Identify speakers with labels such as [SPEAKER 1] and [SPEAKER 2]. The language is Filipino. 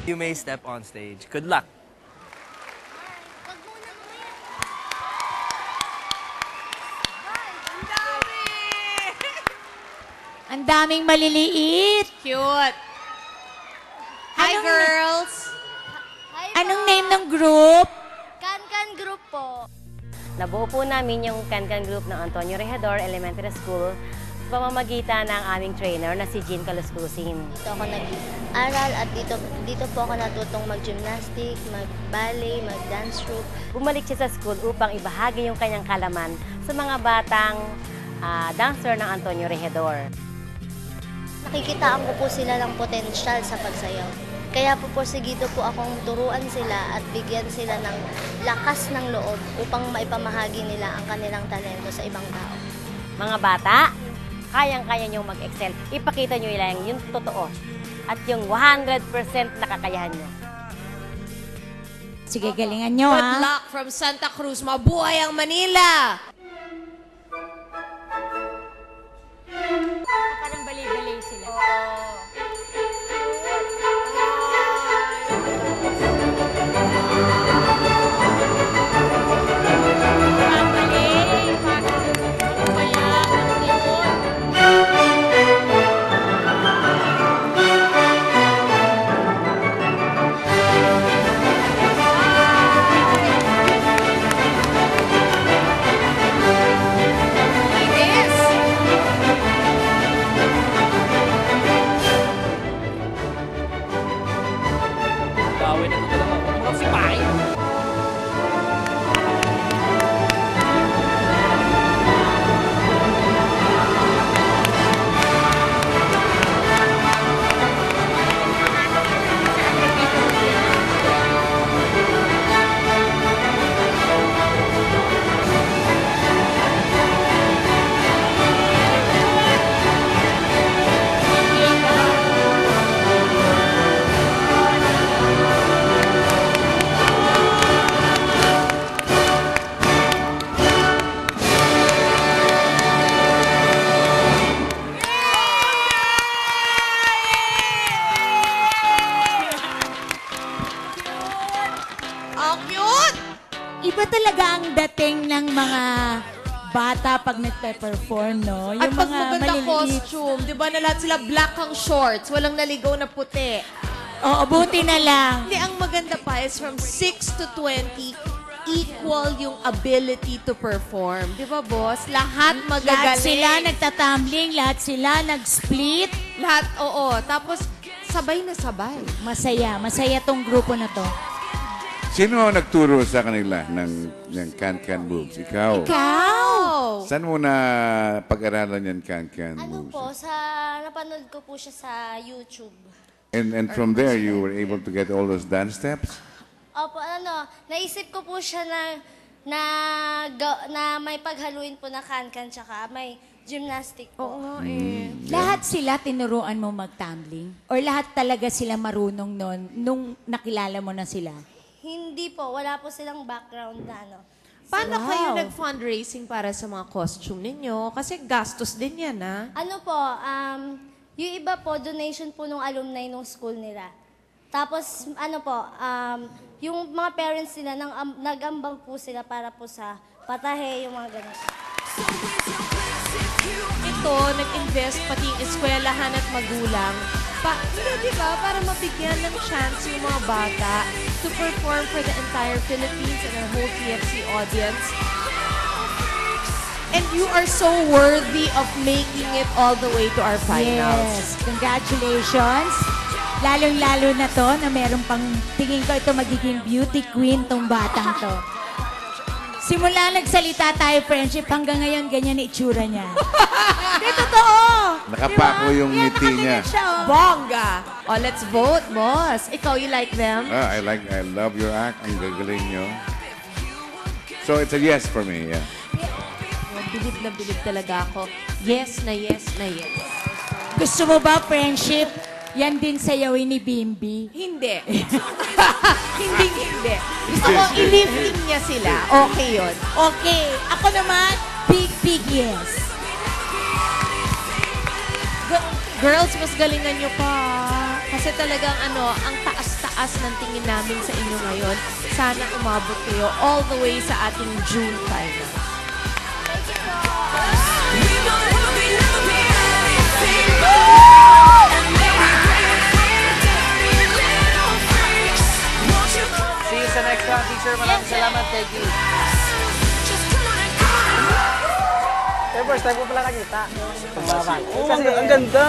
[SPEAKER 1] You may step on stage. Good luck.
[SPEAKER 2] Ang daming maliliit.
[SPEAKER 3] Cute. Hi, girls.
[SPEAKER 4] Hi po.
[SPEAKER 2] Anong name ng group?
[SPEAKER 4] Kan Group po.
[SPEAKER 5] Nabuo po namin yung Can-Can Group ng Antonio Rejador Elementary School sa pamamagitan ng aming trainer na si Jean Caluscusin.
[SPEAKER 4] Dito ako nag-aral at dito po ako natutong mag-gymnastic, mag-ballet, mag-dance troupe.
[SPEAKER 5] Bumalik siya sa school upang ibahagi yung kanyang kalaman sa mga batang dancer ng Antonio Rejador.
[SPEAKER 4] Nakikitaan ko po sila ng potensyal sa pagsayaw. Kaya po porsigido po akong turuan sila at bigyan sila ng lakas ng loob upang maipamahagi nila ang kanilang talento sa ibang tao.
[SPEAKER 5] Mga bata, kayang-kaya niyong mag-excel. Ipakita niyo lang yung totoo at yung 100% na kakayahan niyo.
[SPEAKER 2] Sige, galingan nyo,
[SPEAKER 3] Good
[SPEAKER 2] ha?
[SPEAKER 3] luck from Santa Cruz. Mabuhay ang Manila!
[SPEAKER 2] Parang bali-bali sila.
[SPEAKER 1] Gawin na ito talaga. Mga sipay.
[SPEAKER 3] Ang cute!
[SPEAKER 2] Iba talaga ang dating ng mga bata pag nagpe-perform, no?
[SPEAKER 3] At
[SPEAKER 2] Yung
[SPEAKER 3] pag
[SPEAKER 2] mga
[SPEAKER 3] maganda
[SPEAKER 2] maliliit.
[SPEAKER 3] costume, di ba na lahat sila black ang shorts, walang naligaw na puti.
[SPEAKER 2] Oo, buti na lang.
[SPEAKER 3] Hindi, ang maganda pa is from 6 to 20, equal yung ability to perform. Di ba, boss? Lahat magagaling.
[SPEAKER 2] Lahat sila nagtatumbling, lahat sila nag-split.
[SPEAKER 3] Lahat, oo. Tapos, sabay na sabay.
[SPEAKER 2] Masaya, masaya tong grupo na to.
[SPEAKER 6] Sino ang nagturo sa kanila ng Can-Can Moves? Ikaw.
[SPEAKER 3] Wow!
[SPEAKER 6] Saan mo na pag-aralan yan, Can-Can
[SPEAKER 4] Ano
[SPEAKER 6] Moves?
[SPEAKER 4] po, napanood ko po siya sa YouTube.
[SPEAKER 6] And from there, you were able to get all those dance steps?
[SPEAKER 4] Opo, naisip ko po siya na may paghaluin po na kan-kan tsaka may gymnastic po.
[SPEAKER 3] Oo nga eh.
[SPEAKER 2] Lahat sila tinuruan mo mag-tumbling? Or lahat talaga sila marunong nun nung nakilala mo na sila?
[SPEAKER 4] Hindi po, wala po silang background na
[SPEAKER 3] Paano
[SPEAKER 2] Wow.
[SPEAKER 3] kayo nag-fundraising para sa mga costume ninyo? Kasi gastos din yan, ha?
[SPEAKER 4] Ano po, yung iba po, donation po nung alumni nung school nila. Tapos, yung mga parents nila, nag-ambag po sila para po sa patahe, yung mga ganun.
[SPEAKER 3] Ito, nag-invest pati yung eskwelahan at magulang. Hindi, di ba? Para mabigyan ng chance yung mga bata to perform for the entire Philippines and our whole TFC audience. And you are so worthy of making it all the way to our finals.
[SPEAKER 2] Yes, congratulations. Lalong-lalo na to na meron pang, tingin ko ito magiging beauty queen tong batang to. Simula nagsalita tayo friendship, hanggang ngayon ganyan ang itsura niya. Hindi, totoo.
[SPEAKER 6] Nakapako yung ngiti niya.
[SPEAKER 2] Siya, oh.
[SPEAKER 3] Bongga! Oh, let's vote, boss. Ikaw, you like them?
[SPEAKER 6] I love your act. Ang gagaling nyo. So, it's a yes for me, yeah.
[SPEAKER 3] Bilib na bilib talaga ako. Yes na yes na yes.
[SPEAKER 2] Gusto mo ba friendship? Yan din sayawin ni Bimbi.
[SPEAKER 3] Hindi. Hindi. Gusto ko i-lifting niya sila. Okay yun.
[SPEAKER 2] Okay. Ako naman, big yes.
[SPEAKER 3] Girls, mas galingan nyo pa. Kasi talagang ang taas-taas taas ng tingin namin sa inyo ngayon. Sana umabot kayo all the way sa ating June final.
[SPEAKER 1] See you sa next round, teacher. Maraming salamat. Thank you.
[SPEAKER 7] First time ko pala nakita.
[SPEAKER 1] Kasi ang ganda.